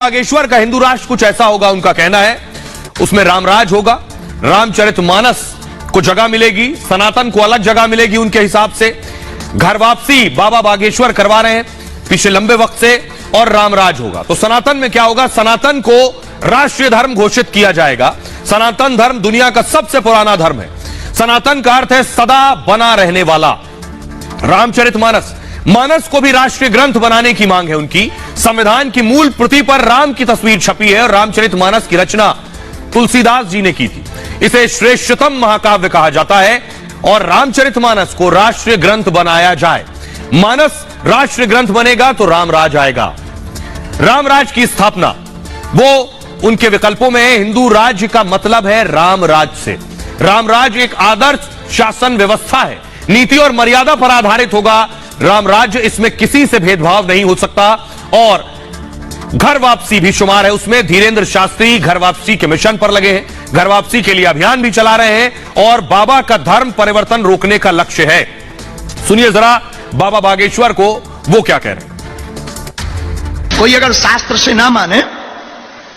बागेश्वर का हिंदू राष्ट्र कुछ ऐसा होगा, उनका कहना है। उसमें रामराज होगा, रामचरितमानस को जगह मिलेगी, सनातन को अलग जगह मिलेगी उनके हिसाब से। घर वापसी बाबा बागेश्वर करवा रहे हैं पिछले लंबे वक्त से, और रामराज होगा। तो सनातन में क्या होगा? सनातन को राष्ट्रीय धर्म घोषित किया जाएगा। सनातन धर्म दुनिया का सबसे पुराना धर्म है। सनातन का अर्थ है सदा बना रहने वाला। रामचरितमानस, मानस को भी राष्ट्रीय ग्रंथ बनाने की मांग है उनकी। संविधान की मूल प्रति पर राम की तस्वीर छपी है और रामचरितमानस की रचना तुलसीदास जी ने की थी। इसे श्रेष्ठतम महाकाव्य कहा जाता है और रामचरितमानस को राष्ट्रीय ग्रंथ बनाया जाए। मानस राष्ट्रीय ग्रंथ बनेगा तो रामराज आएगा। रामराज की स्थापना वो उनके विकल्पों में है। हिंदू राज्य का मतलब है रामराज से। रामराज एक आदर्श शासन व्यवस्था है, नीति और मर्यादा पर आधारित होगा। रामराज्य, इसमें किसी से भेदभाव नहीं हो सकता। और घर वापसी भी शुमार है उसमें। धीरेन्द्र शास्त्री घर वापसी के मिशन पर लगे हैं, घर वापसी के लिए अभियान भी चला रहे हैं और बाबा का धर्म परिवर्तन रोकने का लक्ष्य है। सुनिए जरा बाबा बागेश्वर को वो क्या कह रहे हैं। कोई अगर शास्त्र से ना माने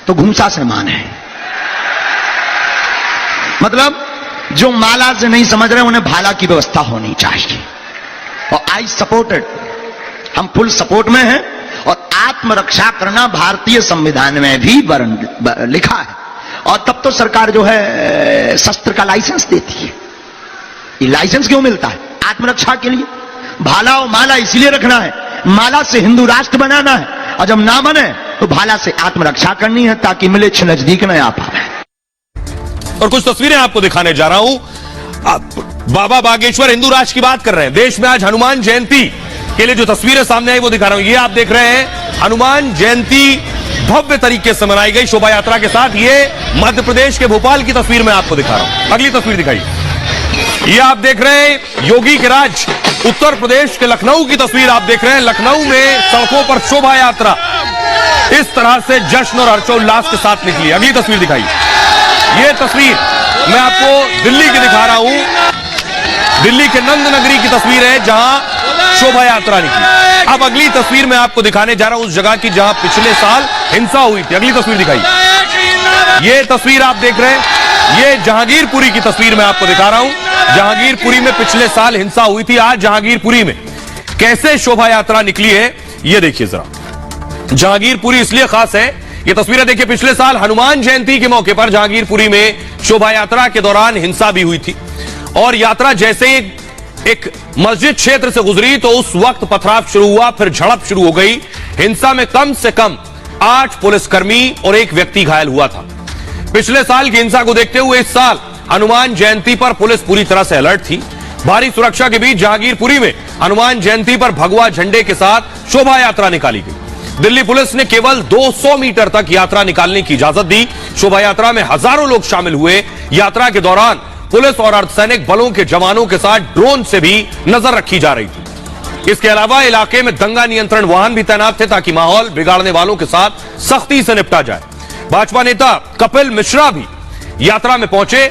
तो घुमसा से माने। मतलब जो माला से नहीं समझ रहे उन्हें भाला की व्यवस्था होनी चाहिए। और आई सपोर्टेड, हम फुल सपोर्ट में हैं। और आत्मरक्षा करना भारतीय संविधान में भी लिखा है। और तब तो सरकार जो है शस्त्र का लाइसेंस देती है। ये लाइसेंस क्यों मिलता है? आत्मरक्षा के लिए। भाला और माला इसलिए रखना है, माला से हिंदू राष्ट्र बनाना है, और जब ना बने तो भाला से आत्मरक्षा करनी है ताकि मिलेच्छ नजदीक न आ पाए। और कुछ तस्वीरें आपको दिखाने जा रहा हूं। बाबा बागेश्वर हिंदू राष्ट्र की बात कर रहे हैं। देश में आज हनुमान जयंती के लिए जो तस्वीरें सामने आई वो दिखा रहा हूं। ये आप देख रहे हैं हनुमान जयंती भव्य तरीके से मनाई गई शोभा यात्रा के साथ। ये मध्य प्रदेश के भोपाल की तस्वीर मैं आपको दिखा रहा हूं। अगली तस्वीर दिखाइए। ये आप देख रहे हैं योगी के राज उत्तर प्रदेश के लखनऊ की तस्वीर आप देख रहे हैं। लखनऊ में सड़कों पर शोभा यात्रा इस तरह से जश्न और हर्षोल्लास के साथ निकली। अगली तस्वीर दिखाइए। ये तस्वीर मैं आपको दिल्ली की दिखा रहा हूं। दिल्ली के नंद नगरी की तस्वीर है जहां शोभा यात्रा निकली। अब अगली तस्वीर मैं आपको दिखाने जा रहा हूं उस जगह की जहां पिछले साल हिंसा हुई थी। अगली तस्वीर दिखाइए। ये तस्वीर आप देख रहे हैं, ये जहांगीरपुरी की तस्वीर मैं आपको दिखा रहा हूं। जहांगीरपुरी में पिछले साल हिंसा हुई थी। आज जहांगीरपुरी में कैसे शोभा यात्रा निकली है ये देखिए जरा। जहांगीरपुरी इसलिए खास है, ये तस्वीरें देखिए। पिछले साल हनुमान जयंती के मौके पर जहांगीरपुरी में शोभा यात्रा के दौरान हिंसा भी हुई थी और यात्रा जैसे एक मस्जिद क्षेत्र से गुजरी तो उस वक्त पथराव शुरू हुआ, फिर झड़प शुरू हो गई। हिंसा में कम से कम 8 पुलिसकर्मी और 1 व्यक्ति घायल हुआ था। पिछले साल की हिंसा को देखते हुए इस साल हनुमान जयंती पर पुलिस पूरी तरह से अलर्ट थी। भारी सुरक्षा के बीच जहांगीरपुरी में हनुमान जयंती पर भगवा झंडे के साथ शोभा यात्रा निकाली गई। दिल्ली पुलिस ने केवल 200 मीटर तक यात्रा निकालने की इजाजत दी। शोभा यात्रा में हजारों लोग शामिल हुए। यात्रा के दौरान पुलिस और अर्धसैनिक बलों के जवानों के साथ ड्रोन से भी नजर रखी जा रही थी। इसके अलावा इलाके में दंगा नियंत्रण वाहन भी तैनात थे ताकि माहौल बिगाड़ने वालों के साथ सख्ती से निपटा जाए। भाजपा नेता कपिल मिश्रा भी यात्रा में पहुंचे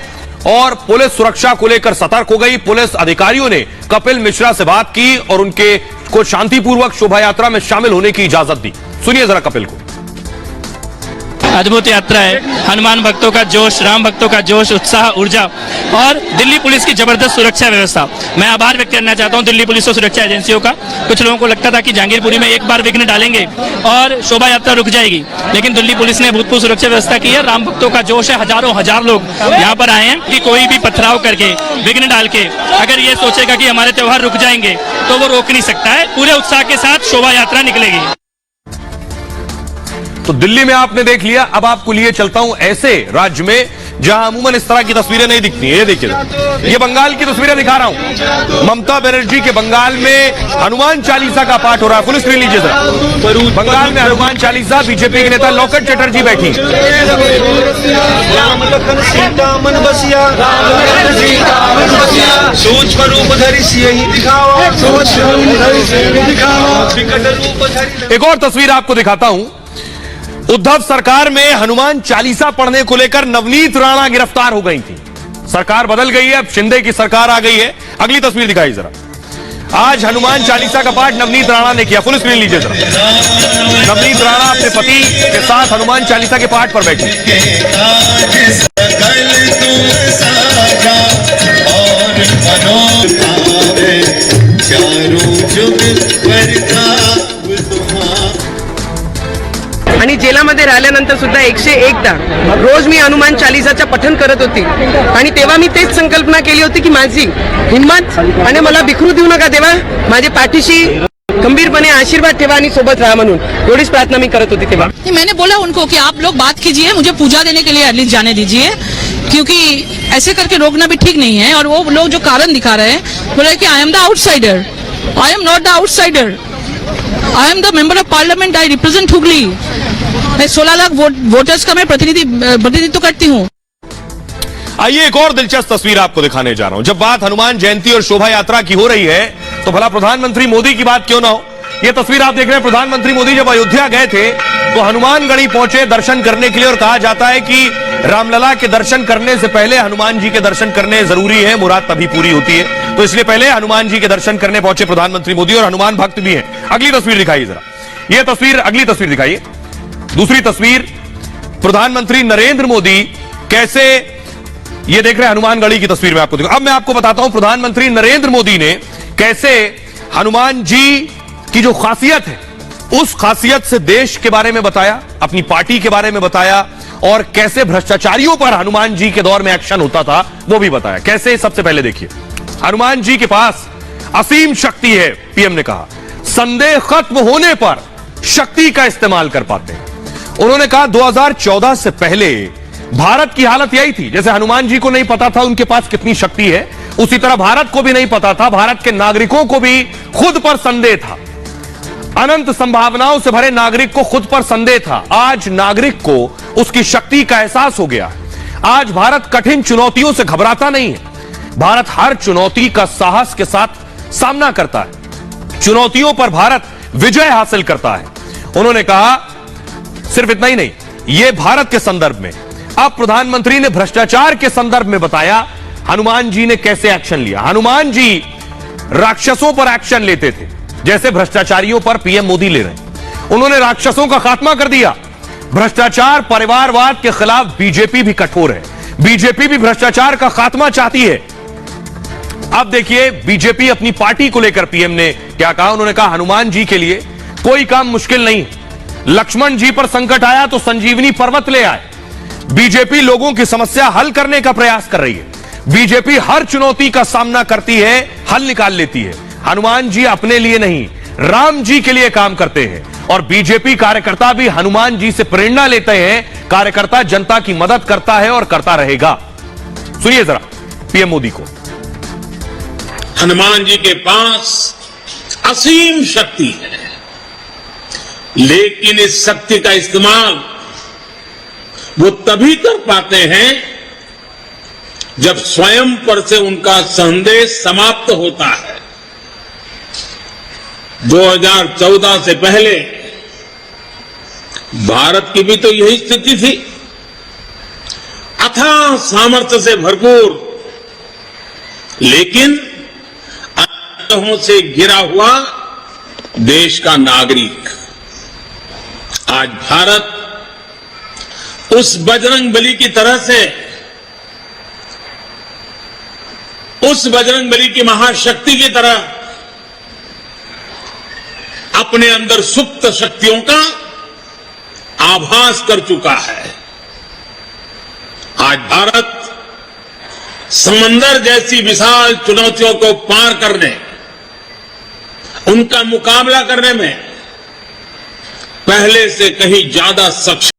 और पुलिस सुरक्षा को लेकर सतर्क हो गई। पुलिस अधिकारियों ने कपिल मिश्रा से बात की और उनके को शांतिपूर्वक शोभा यात्रा में शामिल होने की इजाजत दी। सुनिए जरा कपिल को। अद्भुत यात्रा है। हनुमान भक्तों का जोश, राम भक्तों का जोश, उत्साह, ऊर्जा और दिल्ली पुलिस की जबरदस्त सुरक्षा व्यवस्था। मैं आभार व्यक्त करना चाहता हूं दिल्ली पुलिस और सुरक्षा एजेंसियों का। कुछ लोगों को लगता था कि जहांगीरपुरी में एक बार विघ्न डालेंगे और शोभा यात्रा रुक जाएगी, लेकिन दिल्ली पुलिस ने भूतपूर्व सुरक्षा व्यवस्था की है। राम भक्तों का जोश है, हजारों हजार लोग यहाँ पर आए हैं कि कोई भी पथराव करके, विघ्न डाल के अगर ये सोचेगा कि हमारे त्योहार रुक जाएंगे तो वो रोक नहीं सकता है। पूरे उत्साह के साथ शोभा यात्रा निकलेगी। तो दिल्ली में आपने देख लिया। अब आपको लिए चलता हूं ऐसे राज्य में जहां अमूमन इस तरह की तस्वीरें नहीं दिखती हैं। ये देखिए, ये बंगाल की तस्वीरें दिखा रहा हूं। ममता बनर्जी के बंगाल में हनुमान चालीसा का पाठ हो रहा है। फुल स्क्रीन लीजिए जरा। बंगाल में हनुमान चालीसा, बीजेपी के नेता लोकेट चटर्जी बैठी। एक और तस्वीर आपको दिखाता हूं। उद्धव सरकार में हनुमान चालीसा पढ़ने को लेकर नवनीत राणा गिरफ्तार हो गई थी। सरकार बदल गई है, अब शिंदे की सरकार आ गई है। अगली तस्वीर दिखाई जरा। आज हनुमान चालीसा का पाठ नवनीत राणा ने किया। फुल स्क्रीन लीजिए जरा। नवनीत राणा अपने पति के साथ हनुमान चालीसा के पाठ पर बैठी। आणि जेलामध्ये राहिल्यानंतर सुद्धा 101दा रोज मी हनुमान चालीसाचं पठण करत होती आणि तेव्हा मी तेच संकल्पना केली होती की माझी हिम्मत आणि मला बिखरू देऊ नका देवा, माझे पाठीशी गंभीरपणे आशीर्वाद ठेवा आणि सोबत राहा म्हणून एवढीच प्रार्थना मी करत होती तेव्हा। मैंने बोला उनको कि आप लोग बात कीजिए, मुझे पूजा देने के लिए एटलीस्ट जाने दीजिए, क्योंकि ऐसे करके रोकना भी ठीक नहीं है। और वो लोग जो कारण दिखा रहे हैं, बोले कि I am the outsider, I am not the outsider, I am the member of parliament, I represent Hooghly, मैं 16 लाख वोटर्स का मैं प्रतिनिधित्व करती हूँ। आइए एक और दिलचस्प तस्वीर आपको दिखाने जा रहा हूं। जब बात हनुमान जयंती और शोभा यात्रा की हो रही है तो भला प्रधानमंत्री मोदी की बात क्यों ना हो। यह तस्वीर आप देख रहे हैं, प्रधानमंत्री मोदी जब अयोध्या गए थे तो हनुमानगढ़ी पहुंचे दर्शन करने के लिए, और कहा जाता है कि रामलला के दर्शन करने से पहले हनुमान जी के दर्शन करने जरूरी है, मुराद तभी पूरी होती है। तो इसलिए पहले हनुमान जी के दर्शन करने पहुंचे प्रधानमंत्री मोदी, और हनुमान भक्त भी हैं। अगली तस्वीर दिखाइए जरा, यह तस्वीर, अगली तस्वीर दिखाइए, दूसरी तस्वीर। प्रधानमंत्री नरेंद्र मोदी कैसे, ये देख रहे हैं हनुमानगढ़ी की तस्वीर में आपको दिखा। अब मैं आपको बताता हूं प्रधानमंत्री नरेंद्र मोदी ने कैसे हनुमान जी की जो खासियत है उस खासियत से देश के बारे में बताया, अपनी पार्टी के बारे में बताया, और कैसे भ्रष्टाचारियों पर हनुमान जी के दौर में एक्शन होता था वो भी बताया। कैसे, सबसे पहले देखिए, हनुमान जी के पास असीम शक्ति है। पीएम ने कहा संदेह खत्म होने पर शक्ति का इस्तेमाल कर पाते हैं। उन्होंने कहा 2014 से पहले भारत की हालत यही थी, जैसे हनुमान जी को नहीं पता था उनके पास कितनी शक्ति है, उसी तरह भारत को भी नहीं पता था, भारत के नागरिकों को भी खुद पर संदेह था, अनंत संभावनाओं से भरे नागरिक को खुद पर संदेह था। आज नागरिक को उसकी शक्ति का एहसास हो गया है। आज भारत कठिन चुनौतियों से घबराता नहीं है, भारत हर चुनौती का साहस के साथ सामना करता है, चुनौतियों पर भारत विजय हासिल करता है। उन्होंने कहा सिर्फ इतना ही नहीं, यह भारत के संदर्भ में। अब प्रधानमंत्री ने भ्रष्टाचार के संदर्भ में बताया हनुमान जी ने कैसे एक्शन लिया। हनुमान जी राक्षसों पर एक्शन लेते थे, जैसे भ्रष्टाचारियों पर पीएम मोदी ले रहे हैं। उन्होंने राक्षसों का खात्मा कर दिया। भ्रष्टाचार, परिवारवाद के खिलाफ बीजेपी भी कठोर है, बीजेपी भी भ्रष्टाचार का खात्मा चाहती है। अब देखिए बीजेपी अपनी पार्टी को लेकर पीएम ने क्या कहा। उन्होंने कहा हनुमान जी के लिए कोई काम मुश्किल नहीं, लक्ष्मण जी पर संकट आया तो संजीवनी पर्वत ले आए। बीजेपी लोगों की समस्या हल करने का प्रयास कर रही है, बीजेपी हर चुनौती का सामना करती है, हल निकाल लेती है। हनुमान जी अपने लिए नहीं, राम जी के लिए काम करते हैं, और बीजेपी कार्यकर्ता भी हनुमान जी से प्रेरणा लेते हैं। कार्यकर्ता जनता की मदद करता है और करता रहेगा। सुनिए जरा पीएम मोदी को। हनुमान जी के पास असीम शक्ति है, लेकिन इस शक्ति का इस्तेमाल वो तभी कर पाते हैं जब स्वयं पर से उनका संदेश समाप्त होता है। 2014 से पहले भारत की भी तो यही स्थिति थी, अथाह सामर्थ्य से भरपूर, लेकिन अनहों से घिरा हुआ देश का नागरिक। आज भारत उस बजरंग बली की तरह से, उस बजरंग बली की महाशक्ति की तरह अपने अंदर सुप्त शक्तियों का आभास कर चुका है। आज भारत समंदर जैसी विशाल चुनौतियों को पार करने, उनका मुकाबला करने में पहले से कहीं ज्यादा सक्षम